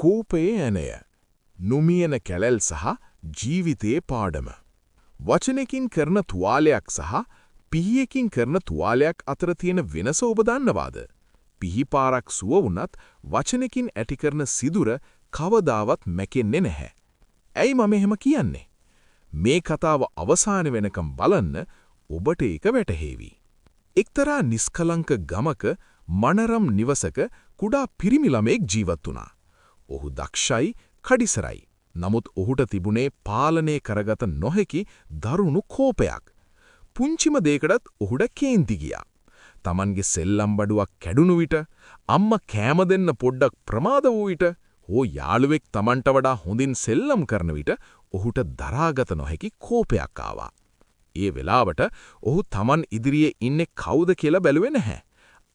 කෝපයේ ඇනය, නුමියන කැලැල් සහ ජීවිතයේ පාඩම. වචනයකින් කරන තුවාලයක් සහ පිහියකින් කරන තුවාලයක් අතර තියෙන වෙනස ඔබ දන්නවාද? පිහිපාරක් සුව වුණත් වචනකින් ඇති කරන සිදුර කවදාවත් මැකෙන්නේ නැහැ. ඇයි මම එහෙම කියන්නේ? මේ කතාව අවසාන වෙනකම් බලන්න ඔබට ඒක වැටහෙවි. එක්තරා නිස්කලංක ගමක මනරම් නිවසක කුඩා පිරිමි ළමෙක් ජීවත් වුණා. ඔහු දක්ෂයි, කඩිසරයි. නමුත් ඔහුට තිබුණේ පාලනය කරගත නොහැකි දරුණු කෝපයක්. පුංචිම දෙයකටත් ඔහුට කේන්ති ගියා. Tamanගේ සෙල්ලම් බඩුවක් කැඩුණු විට, අම්මා කෑම දෙන්න පොඩ්ඩක් ප්‍රමාද වූ විට, හෝ යාළුවෙක් Tamanට වඩා හොඳින් සෙල්ලම් කරන විට ඔහුට දරාගත නොහැකි කෝපයක් ආවා. ඒ වෙලාවට ඔහු Taman ඉදිරියේ ඉන්නේ කවුද කියලා බැලුවේ නැහැ.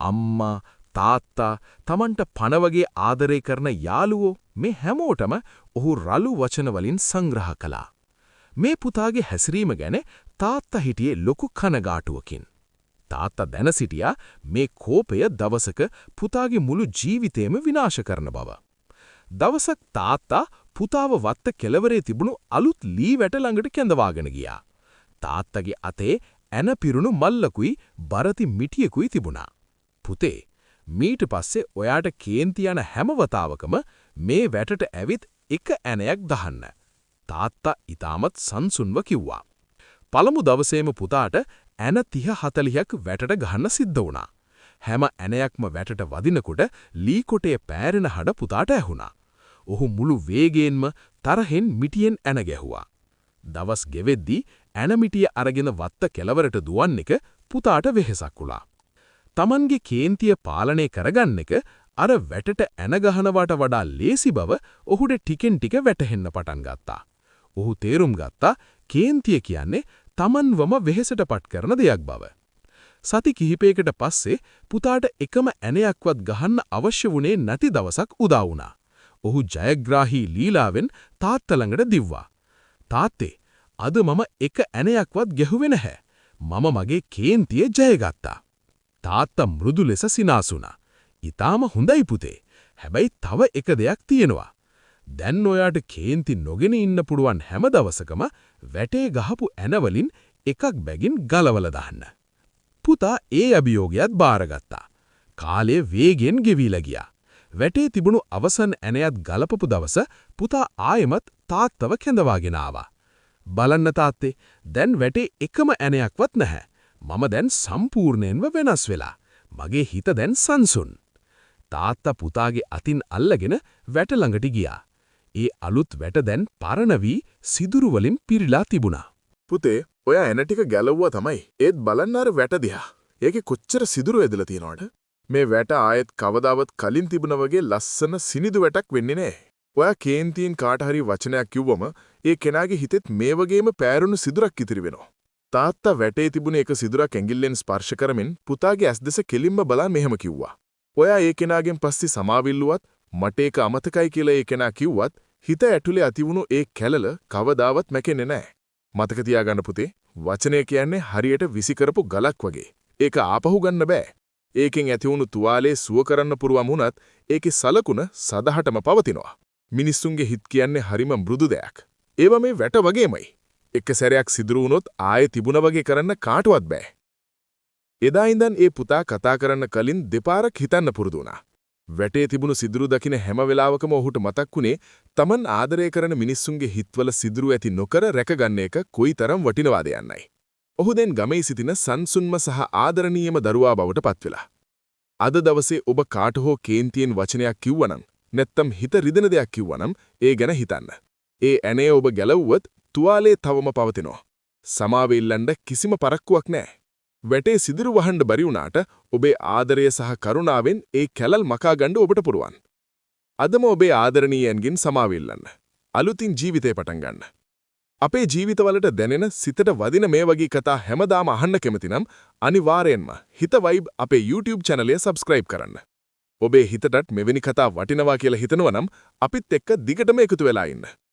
අම්මා, තාත්තා, Tamanට පණ වගේ ආදරය කරන යාළුවෝ මේ හැමෝටම ඔහු රළු වචන වලින් සංග්‍රහ කළා. මේ පුතාගේ හැසිරීම ගැන තාත්තා හිටියේ ලොකු කනගාටුවකින්. තාත්තා දැන සිටියා මේ කෝපය දවසක පුතාගේ මුළු ජීවිතේම විනාශ කරන බව. දවසක් තාත්තා පුතාව වත්ත කෙළවරේ තිබුණු අලුත් ලී වැට ළඟට කැඳවාගෙන ගියා. තාත්තගේ අතේ ඇන පිරුණු මල්ලකුයි බරති මිටියකුයි තිබුණා. පුතේ, මීට පස්සේ ඔයාට කේන්ති යන හැම වතාවකම මේ වැටට ඇවිත් එක ඇනයක් දහන්න. තාත්තා ඊටමත් සංසුන්ව කිව්වා. පළමු දවසේම පුතාට ඇන 30-40ක් වැටට ගහන්න සිද්ධ වුණා. හැම ඇනයක්ම වැටට වදිනකොට ලී කොටේ පෑරෙන හඬ පුතාට ඇහුණා. ඔහු මුළු වේගයෙන්ම තරහෙන් මිටියෙන් ඇන ගැහුවා. දවස් ගෙවෙද්දී ඇන මිටිය අරගෙන වත්ත කෙළවරට දුවන් එක පුතාට වෙහෙසක් වුණා. Tamanගේ කේන්තිය පාලනය කරගන්න එක අර වැටට ඇන ගහනවට වඩා ලේසි බව ඔහුට ටිකෙන් ටික වැටහෙන්න පටන් ගත්තා. ඔහු තේරුම් ගත්තා කේන්තිය කියන්නේ Tamanවම වෙහෙසටපත් කරන දෙයක් බව. සති කිහිපයකට පස්සේ පුතාට එකම ඇනයක්වත් ගහන්න අවශ්‍ය වුණේ නැති දවසක් උදා වුණා. ඔහු ජයග්‍රාහී ලීලාවෙන් තාත්තා ළඟට දිව්වා. තාත්තේ, අද මම එක ඇනයක්වත් ගැහුවේ නැහැ. මම මගේ කේන්තිය ජයගත්තා. තාත්තා මෘදු ලෙස සිනාසුණා. ඊටාම හොඳයි පුතේ. හැබැයි තව එක දෙයක් තියෙනවා. දැන් ඔයාට කේන්ති නොගෙන ඉන්න පුළුවන් හැම දවසකම වැටේ ගහපු ඇනවලින් එකක් බැගින් ගලවලා දාන්න. පුතා ඒ අභියෝගයත් බාරගත්තා. කාලය වේගෙන් ගෙවිලා ගියා. වැටේ තිබුණු අවසන් ඇනයත් ගලපපු දවස පුතා ආයෙමත් තාත්තව කැඳවාගෙන ආවා. බලන්න තාත්තේ, දැන් වැටේ එකම ඇනයක්වත් නැහැ. මම දැන් සම්පූර්ණයෙන්ම වෙනස් වෙලා. මගේ හිත දැන් සංසුන්. තාත්තා පුතාගේ අතින් අල්ලගෙන වැට ළඟට ගියා. ඒ අලුත් වැට දැන් පරණ වී සිදුරු වලින් පිරීලා තිබුණා. පුතේ, ඔයා එන ටික ගැලවුවා තමයි. ඒත් බලන්න අර වැට දිහා. ඒකේ කොච්චර සිදුරු ඇදලා තියෙනවද? මේ වැට ආයෙත් කවදාවත් කලින් තිබුණා වගේ ලස්සන සිනිදු වැටක් වෙන්නේ නැහැ. ඔයා කේන්තියෙන් කාට හරි වචනයක් කිව්වම ඒ කෙනාගේ හිතෙත් මේ වගේම පෑරුණු සිදුරක් ඉතිරි වෙනවා. තාත්තා වැටේ තිබුණ එක සිදුරක් ඇඟිල්ලෙන් ස්පර්ශ කරමින් පුතාගේ ඇස් දෙස කෙලින්ම බලන් මෙහෙම කිව්වා. ඔයා ඒ කෙනාගෙන් පස්සේ සමාවිල්ලුවත් මට ඒක අමතකයි කියලා ඒ කෙනා කිව්වත් හිත ඇතුලේ ඇතිවුණු ඒ කැළල කවදාවත් මැකෙන්නේ නැහැ. මතක තියාගන්න පුතේ, වචනය කියන්නේ හරියට විසි කරපු ගලක් වගේ. ඒක ආපහු ගන්න බෑ. ඒකෙන් ඇතිවුණු තුවාලේ සුව කරන්න පුරුවම් වුණත් ඒකේ සලකුණ සදහටම පවතිනවා. මිනිස්සුන්ගේ හිත කියන්නේ හරිම මෘදු දෙයක්. ඒව මේ වැට වගේමයි. එක සැරයක් සිදුරු වුණොත් ආයේ තිබුණ වගේ කරන්න කාටවත් බෑ. එදා ඉඳන් ඒ පුතා කතා කරන්න කලින් දෙපාරක් හිතන්න පුරුදු වුණා. වැටේ තිබුණු සිදුරු දකින හැම වෙලාවකම ඔහුට මතක් වුණේ Taman ආදරය කරන මිනිස්සුන්ගේ හිතවල සිදුරු ඇති නොකර රැකගන්න එක කොයිතරම් වටිනවාද යන්නයි. ඔහු දැන් ගමේ සිටින සංසුන්ම සහ ආදරණීයම දරුවා බවට පත්වෙලා. අද දවසේ ඔබ කාට හෝ කේන්තියෙන් වචනයක් කිව්වනම්, නැත්තම් හිත රිදෙන දෙයක් කිව්වනම් ඒ ගැන හිතන්න. ඒ ඇනේ ඔබ ගැලවුවත් තුවාලේ තවම පවතිනවා. සමාව ඉල්ලන්න කිසිම පරක්කුවක් නැහැ. වැටේ සිදුරු වහන්න බැරි වුණාට ඔබේ ආදරය සහ කරුණාවෙන් ඒ කැලල් මකා ගන්න ඔබට පුළුවන්. අදම ඔබේ ආදරණීයයන්ගෙන් සමාව ඉල්ලන්න. අලුතින් ජීවිතේ පටන් ගන්න. අපේ ජීවිතවලට දැනෙන සිතට වදින මේ වගේ කතා හැමදාම අහන්න කැමති නම් අනිවාර්යෙන්ම හිත වයිබ් අපේ YouTube channel එක subscribe කරන්න. ඔබේ හිතටත් මෙවැනි කතා වටිනවා කියලා හිතනවා නම් අපිත් එක්ක දිගටම එකතු වෙලා ඉන්න.